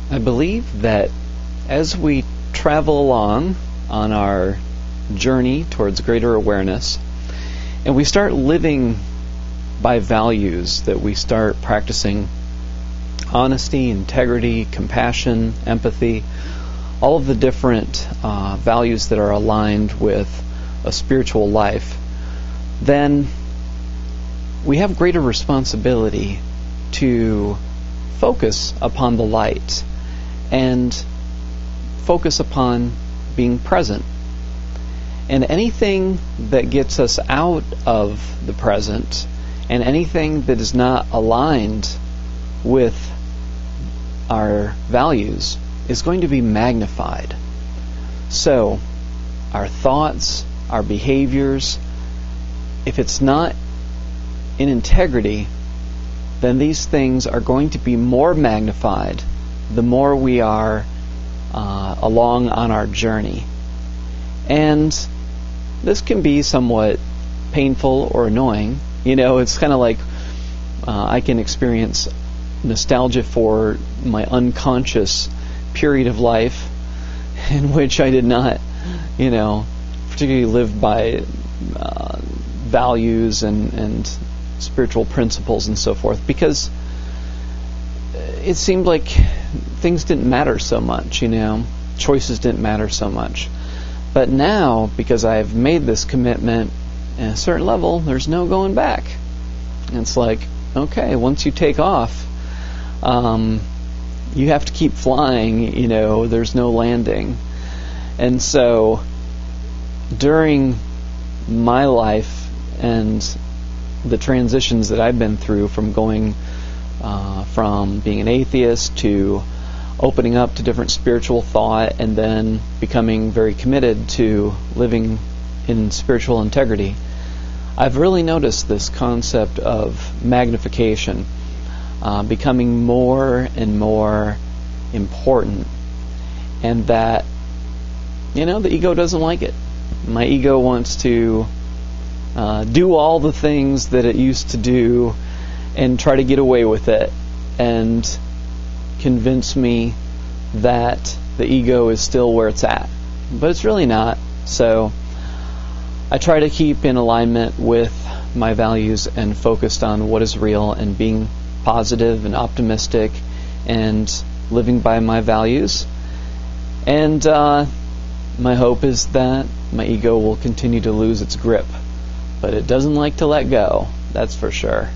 I believe that as we travel along on our journey towards greater awareness, and we start living by values, that we start practicing honesty, integrity, compassion, empathy, all of the different values that are aligned with a spiritual life, then we have greater responsibility to focus upon the light and focus upon being present. And anything that gets us out of the present and anything that is not aligned with our values is going to be magnified. So, our thoughts, our behaviors, if it's not in integrity, then these things are going to be more magnified the more we are along on our journey. And this can be somewhat painful or annoying. It's kind of like I can experience nostalgia for my unconscious period of life in which I did not, particularly live by values and spiritual principles and so forth, because it seemed like things didn't matter so much, choices didn't matter so much. But now, because I've made this commitment at a certain level, there's no going back. And it's like, okay, once you take off, you have to keep flying, there's no landing. And so, during my life and the transitions that I've been through from going from being an atheist to opening up to different spiritual thought and then becoming very committed to living in spiritual integrity, I've really noticed this concept of magnification becoming more and more important, and that the ego doesn't like it. My ego wants to do all the things that it used to do and try to get away with it and convince me that the ego is still where it's at. But it's really not. So I try to keep in alignment with my values and focused on what is real and being positive and optimistic and living by my values. And my hope is that my ego will continue to lose its grip. But it doesn't like to let go, that's for sure.